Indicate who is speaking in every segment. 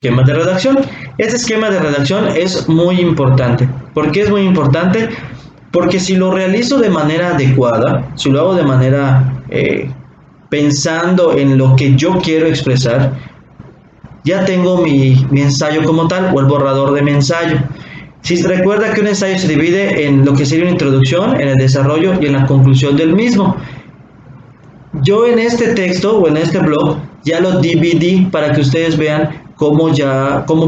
Speaker 1: esquema de redacción. Este esquema de redacción es muy importante. ¿Por qué es muy importante? Porque si lo realizo de manera adecuada, si lo hago de manera pensando en lo que yo quiero expresar, ya tengo mi ensayo como tal o el borrador de mi ensayo. Si se recuerda que un ensayo se divide en lo que sería una introducción, en el desarrollo y en la conclusión del mismo. Yo en este texto o en este blog ya lo dividí para que ustedes vean cómo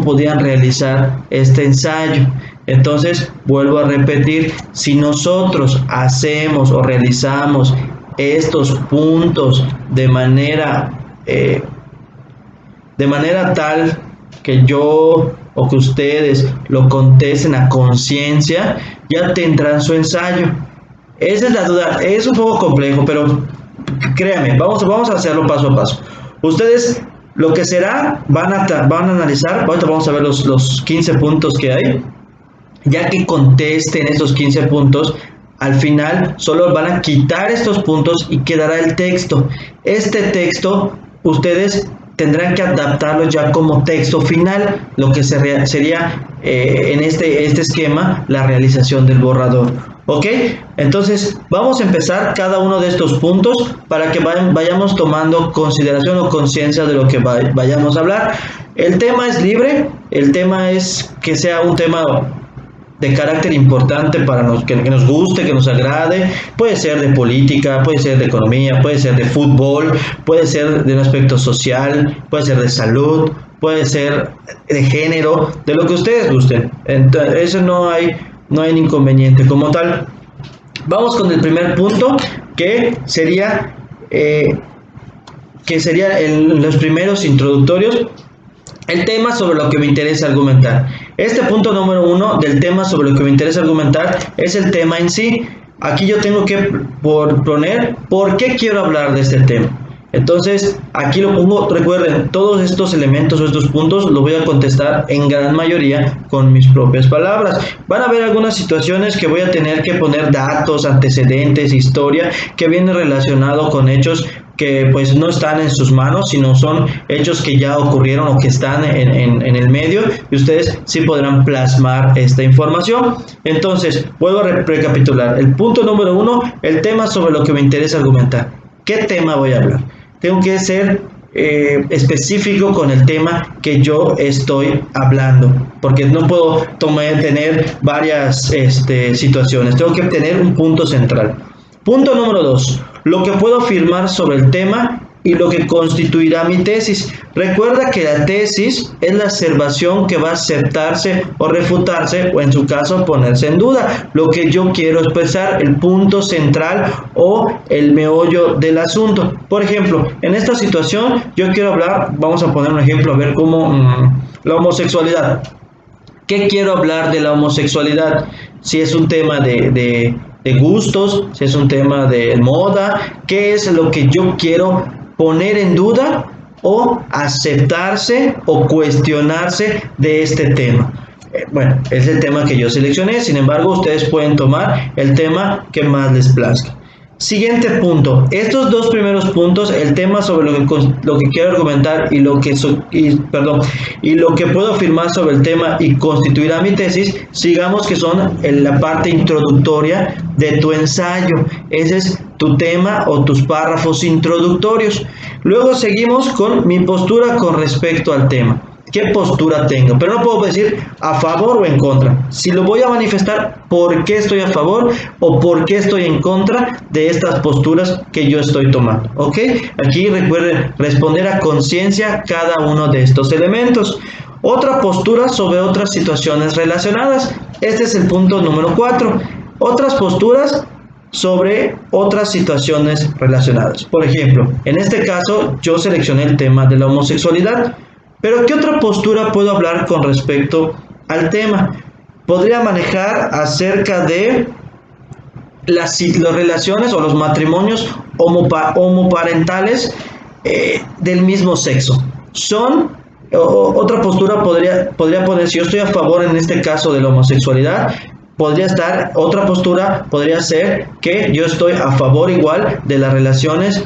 Speaker 1: podían realizar este ensayo. Entonces, vuelvo a repetir, si nosotros hacemos o realizamos estos puntos de manera tal que yo o que ustedes lo contesten a conciencia, ya tendrán su ensayo. Esa es la duda, es un poco complejo, pero créanme, vamos a hacerlo paso a paso. Ustedes lo que será, van a analizar, ahorita vamos a ver los 15 puntos que hay, ya que contesten esos 15 puntos, al final solo van a quitar estos puntos y quedará el texto. Este texto ustedes tendrán que adaptarlo ya como texto final, lo que sería en este esquema la realización del borrador. ¿Ok? Entonces vamos a empezar cada uno de estos puntos para que vayamos tomando consideración o conciencia de lo que vayamos a hablar. El tema es libre, el tema es que sea un tema de carácter importante para que nos guste, que nos agrade. Puede ser de política, puede ser de economía, puede ser de fútbol, puede ser de un aspecto social, puede ser de salud, puede ser de género, de lo que ustedes gusten. Entonces, eso no hay inconveniente como tal. Vamos con el primer punto, que sería los primeros introductorios. El tema sobre lo que me interesa argumentar. Este punto número 1 del tema sobre lo que me interesa argumentar es el tema en sí. Aquí yo tengo que poner por qué quiero hablar de este tema. Entonces, aquí lo pongo, recuerden, todos estos elementos o estos puntos los voy a contestar en gran mayoría con mis propias palabras. Van a haber algunas situaciones que voy a tener que poner datos, antecedentes, historia, que viene relacionado con hechos que pues no están en sus manos, sino son hechos que ya ocurrieron o que están en el medio, y ustedes sí podrán plasmar esta información. Entonces, vuelvo a recapitular. El punto número 1, el tema sobre lo que me interesa argumentar. ¿Qué tema voy a hablar? Tengo que ser específico con el tema que yo estoy hablando, porque no puedo tener varias situaciones, tengo que tener un punto central. Punto número 2, lo que puedo afirmar sobre el tema y lo que constituirá mi tesis. Recuerda que la tesis es la observación que va a aceptarse o refutarse, o en su caso ponerse en duda, lo que yo quiero expresar, el punto central o el meollo del asunto. Por ejemplo, en esta situación yo quiero hablar, vamos a poner un ejemplo, a ver cómo la homosexualidad. ¿Qué quiero hablar de la homosexualidad? Si es un tema de gustos, si es un tema de moda, ¿qué es lo que yo quiero poner en duda o aceptarse o cuestionarse de este tema? Bueno, es el tema que yo seleccioné, sin embargo, ustedes pueden tomar el tema que más les plazca. Siguiente punto, estos dos primeros puntos, el tema sobre lo que quiero argumentar y lo que puedo afirmar sobre el tema y constituirá mi tesis, sigamos que son en la parte introductoria de tu ensayo. Ese es tu tema o tus párrafos introductorios. Luego seguimos con mi postura con respecto al tema. ¿Qué postura tengo? Pero no puedo decir a favor o en contra. Si lo voy a manifestar, ¿por qué estoy a favor o por qué estoy en contra de estas posturas que yo estoy tomando? ¿Ok? Aquí recuerden responder a conciencia cada uno de estos elementos. Otra postura sobre otras situaciones relacionadas. Este es el punto número 4. Otras posturas sobre otras situaciones relacionadas. Por ejemplo, en este caso yo seleccioné el tema de la homosexualidad. Pero ¿qué otra postura puedo hablar con respecto al tema? Podría manejar acerca de las relaciones o los matrimonios homoparentales del mismo sexo. Otra postura podría poner, si yo estoy a favor en este caso de la homosexualidad, otra postura podría ser que yo estoy a favor igual de las relaciones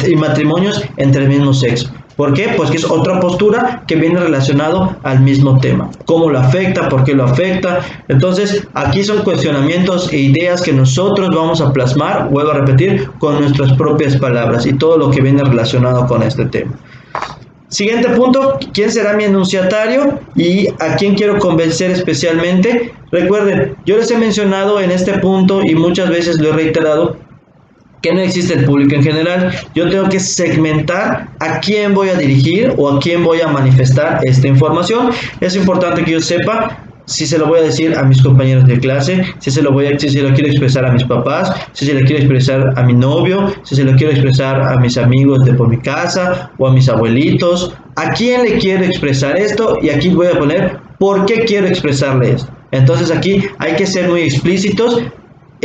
Speaker 1: y matrimonios entre el mismo sexo. ¿Por qué? Pues que es otra postura que viene relacionado al mismo tema. ¿Cómo lo afecta? ¿Por qué lo afecta? Entonces, aquí son cuestionamientos e ideas que nosotros vamos a plasmar, vuelvo a repetir, con nuestras propias palabras y todo lo que viene relacionado con este tema. Siguiente punto, ¿quién será mi enunciatario y a quién quiero convencer especialmente? Recuerden, yo les he mencionado en este punto y muchas veces lo he reiterado, que no existe el público en general. Yo tengo que segmentar a quién voy a dirigir o a quién voy a manifestar esta información. Es importante que yo sepa si se lo voy a decir a mis compañeros de clase, si se lo quiero expresar a mis papás, si se lo quiero expresar a mi novio, si se lo quiero expresar a mis amigos de por mi casa o a mis abuelitos. ¿A quién le quiero expresar esto? Y aquí voy a poner por qué quiero expresarle esto. Entonces aquí hay que ser muy explícitos.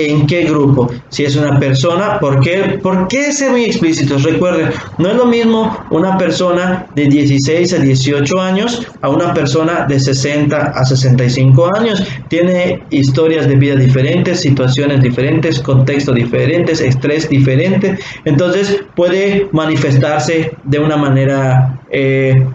Speaker 1: ¿En qué grupo? Si es una persona, ¿por qué ser muy explícitos? Recuerden, no es lo mismo una persona de 16 a 18 años a una persona de 60 a 65 años. Tiene historias de vida diferentes, situaciones diferentes, contextos diferentes, estrés diferente. Entonces puede manifestarse de una manera,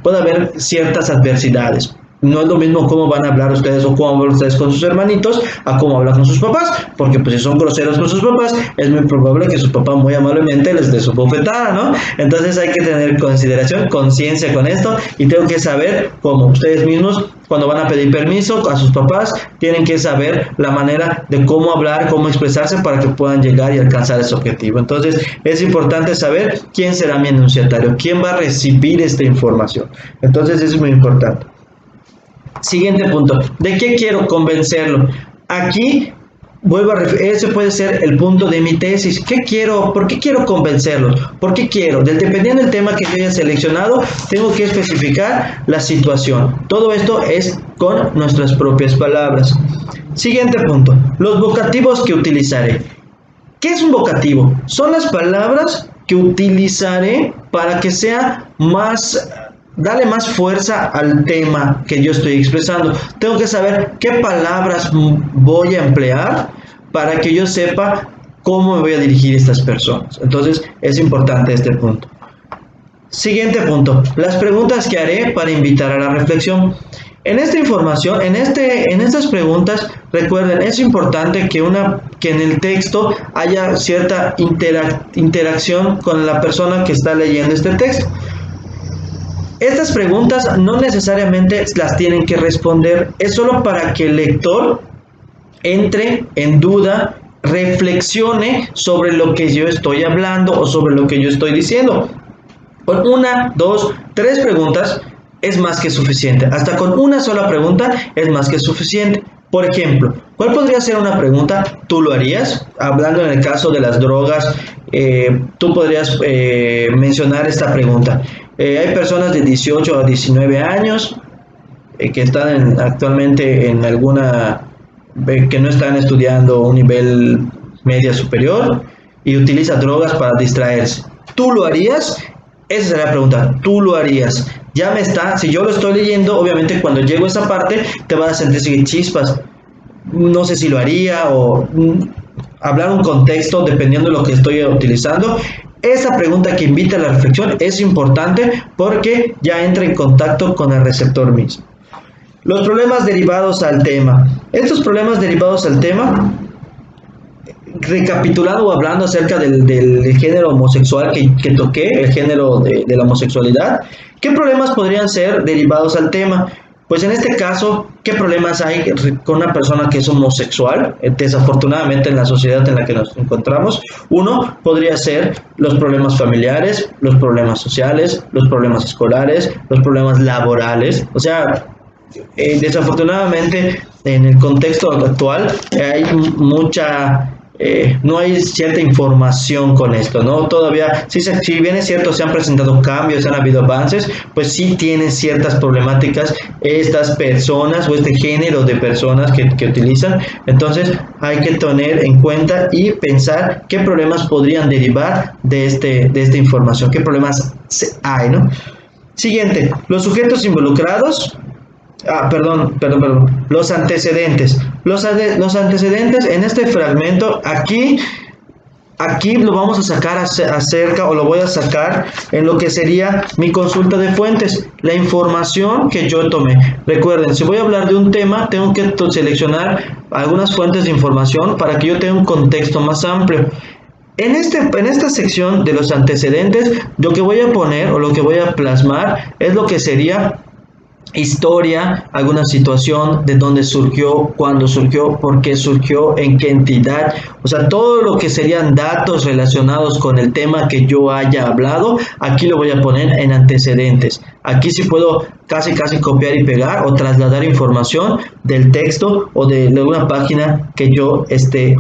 Speaker 1: puede haber ciertas adversidades. No es lo mismo cómo van a hablar ustedes o cómo hablan ustedes con sus hermanitos a cómo hablan con sus papás, porque pues si son groseros con sus papás, es muy probable que su papá muy amablemente les dé su bofetada, ¿no? Entonces hay que tener consideración, conciencia con esto y tengo que saber cómo ustedes mismos cuando van a pedir permiso a sus papás, tienen que saber la manera de cómo hablar, cómo expresarse para que puedan llegar y alcanzar ese objetivo. Entonces es importante saber quién será mi enunciatario, quién va a recibir esta información. Entonces eso es muy importante. Siguiente punto, ¿de qué quiero convencerlo? Aquí vuelvo a ese puede ser el punto de mi tesis. ¿Qué quiero? ¿Por qué quiero convencerlos? ¿Por qué quiero? Dependiendo del tema que yo haya seleccionado, tengo que especificar la situación. Todo esto es con nuestras propias palabras. Siguiente punto, los vocativos que utilizaré. ¿Qué es un vocativo? Son las palabras que utilizaré para que sea más... Dale más fuerza al tema que yo estoy expresando. Tengo que saber qué palabras voy a emplear para que yo sepa cómo me voy a dirigir a estas personas. Entonces, es importante este punto. Siguiente punto. Las preguntas que haré para invitar a la reflexión. En esta información, en estas preguntas, recuerden, es importante que en el texto haya cierta interacción con la persona que está leyendo este texto. Estas preguntas no necesariamente las tienen que responder, es solo para que el lector entre en duda, reflexione sobre lo que yo estoy hablando o sobre lo que yo estoy diciendo. Con 1, 2, 3 preguntas es más que suficiente. Hasta con una sola pregunta es más que suficiente. Por ejemplo, ¿cuál podría ser una pregunta? ¿Tú lo harías? Hablando en el caso de las drogas, tú podrías mencionar esta pregunta. Hay personas de 18 a 19 años que están actualmente en que no están estudiando un nivel media superior y utilizan drogas para distraerse. ¿Tú lo harías? Esa sería la pregunta. ¿Tú lo harías? Ya me está, si yo lo estoy leyendo, obviamente cuando llego a esa parte te vas a sentir chispas. No sé si lo haría o hablar un contexto dependiendo de lo que estoy utilizando. Esa pregunta que invita a la reflexión es importante porque ya entra en contacto con el receptor mismo. Los problemas derivados al tema. Estos problemas derivados al tema, recapitulando o hablando acerca del género homosexual que toqué, el género de la homosexualidad, ¿qué problemas podrían ser derivados al tema? Pues en este caso, ¿qué problemas hay con una persona que es homosexual? Desafortunadamente en la sociedad en la que nos encontramos, uno podría ser los problemas familiares, los problemas sociales, los problemas escolares, los problemas laborales. O sea, desafortunadamente en el contexto actual hay no hay cierta información con esto, ¿no? Todavía, si bien es cierto, se han presentado cambios, han habido avances, pues sí tienen ciertas problemáticas estas personas o este género de personas que utilizan. Entonces hay que tener en cuenta y pensar qué problemas podrían derivar de esta información, qué problemas hay, ¿no? Siguiente, los sujetos involucrados. Los antecedentes. Los antecedentes en este fragmento, aquí aquí lo vamos a sacar acerca, o lo voy a sacar en lo que sería mi consulta de fuentes, la información que yo tomé. Recuerden, si voy a hablar de un tema, tengo que seleccionar algunas fuentes de información para que yo tenga un contexto más amplio. En esta sección de los antecedentes, lo que voy a poner o lo que voy a plasmar es lo que sería historia, alguna situación, de dónde surgió, cuándo surgió, por qué surgió, en qué entidad, o sea, todo lo que serían datos relacionados con el tema que yo haya hablado, aquí lo voy a poner en antecedentes. Aquí sí puedo casi copiar y pegar o trasladar información del texto o de una página que yo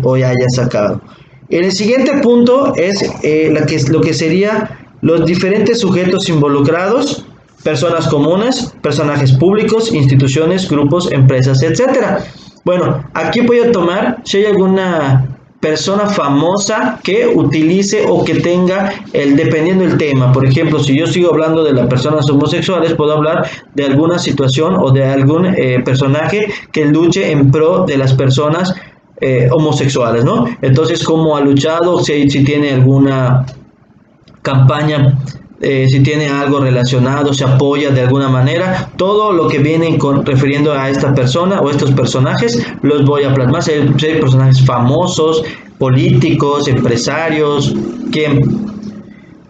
Speaker 1: hoy haya sacado. En el siguiente punto es lo que sería los diferentes sujetos involucrados: personas comunes, personajes públicos, instituciones, grupos, empresas, etcétera. Bueno, aquí voy a tomar si hay alguna persona famosa que utilice o que tenga dependiendo del tema. Por ejemplo, si yo sigo hablando de las personas homosexuales, puedo hablar de alguna situación o de algún personaje que luche en pro de las personas homosexuales, ¿no? Entonces, cómo ha luchado, si tiene alguna campaña, si tiene algo relacionado, se apoya de alguna manera, todo lo que viene refiriendo a esta persona o estos personajes, los voy a plasmar. Si hay personajes famosos, políticos, empresarios, ¿quién?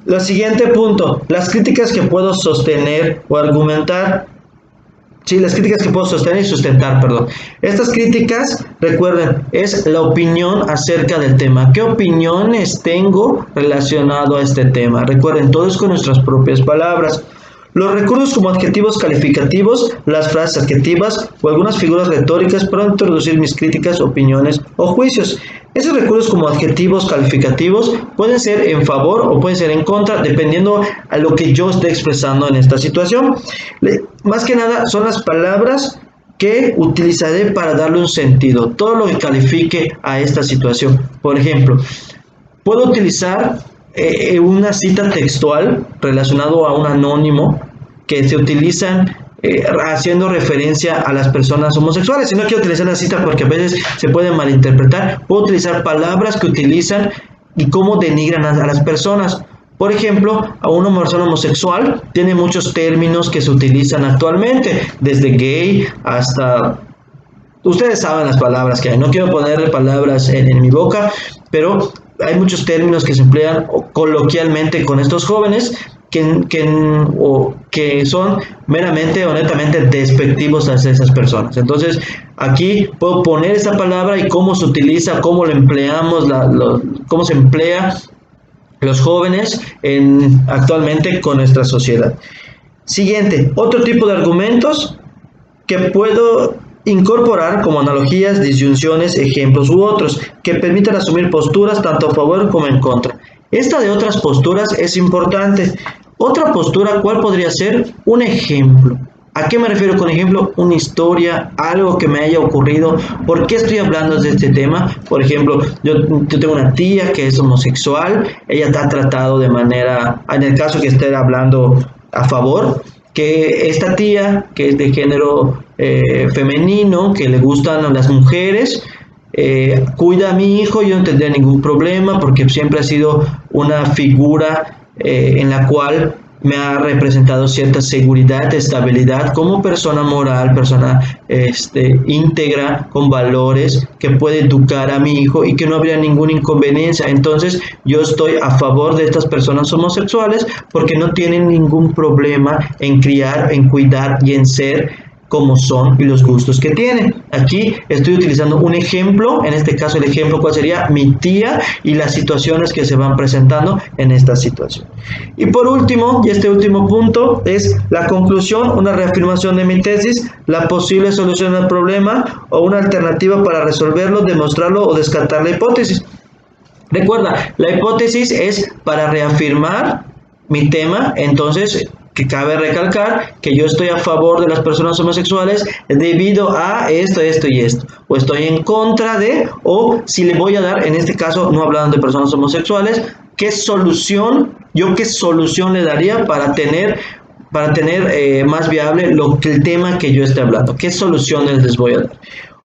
Speaker 1: Lo siguiente punto, las críticas que puedo sostener o argumentar. Sí, las críticas que puedo sostener y sustentar, perdón. Estas críticas, recuerden, es la opinión acerca del tema. ¿Qué opiniones tengo relacionado a este tema? Recuerden, todo es con nuestras propias palabras. Los recursos como adjetivos calificativos, las frases adjetivas o algunas figuras retóricas para introducir mis críticas, opiniones o juicios. Esos recursos como adjetivos calificativos pueden ser en favor o pueden ser en contra, dependiendo a lo que yo esté expresando en esta situación. Más que nada son las palabras que utilizaré para darle un sentido, todo lo que califique a esta situación. Por ejemplo, puedo utilizar una cita textual relacionado a un anónimo que se utilizan haciendo referencia a las personas homosexuales. Si no quiero utilizar la cita porque a veces se puede malinterpretar, puedo utilizar palabras que utilizan y cómo denigran a las personas. Por ejemplo, a una persona homosexual tiene muchos términos que se utilizan actualmente, desde gay hasta... Ustedes saben las palabras que hay, no quiero ponerle palabras en mi boca, pero hay muchos términos que se emplean coloquialmente con estos jóvenes que son meramente o netamente despectivos hacia esas personas. Entonces, aquí puedo poner esta palabra y cómo se utiliza, cómo lo empleamos, cómo se emplea los jóvenes actualmente con nuestra sociedad. Siguiente, otro tipo de argumentos que puedo incorporar como analogías, disyunciones, ejemplos u otros que permitan asumir posturas tanto a favor como en contra. Esta de otras posturas es importante. Otra postura, ¿cuál podría ser? Un ejemplo. ¿A qué me refiero con ejemplo? Una historia, algo que me haya ocurrido. ¿Por qué estoy hablando de este tema? Por ejemplo, yo tengo una tía que es homosexual. Ella ha tratado de manera, en el caso que esté hablando a favor, que esta tía, que es de género femenino, que le gustan las mujeres, cuida a mi hijo, yo no tendría ningún problema porque siempre ha sido una figura en la cual me ha representado cierta seguridad, estabilidad como persona moral, persona íntegra, con valores, que puede educar a mi hijo y que no habría ninguna inconveniencia. Entonces yo estoy a favor de estas personas homosexuales porque no tienen ningún problema en criar, en cuidar y en ser como son y los gustos que tienen. Aquí estoy utilizando un ejemplo, en este caso el ejemplo cuál sería mi tía y las situaciones que se van presentando en esta situación. Y por último, y este último punto es la conclusión, una reafirmación de mi tesis, la posible solución al problema o una alternativa para resolverlo, demostrarlo o descartar la hipótesis. Recuerda, la hipótesis es para reafirmar mi tema, entonces que cabe recalcar que yo estoy a favor de las personas homosexuales debido a esto y esto, o estoy en contra de, o si le voy a dar, en este caso no hablando de personas homosexuales, qué solución le daría para tener más viable el tema que yo esté hablando, qué soluciones les voy a dar.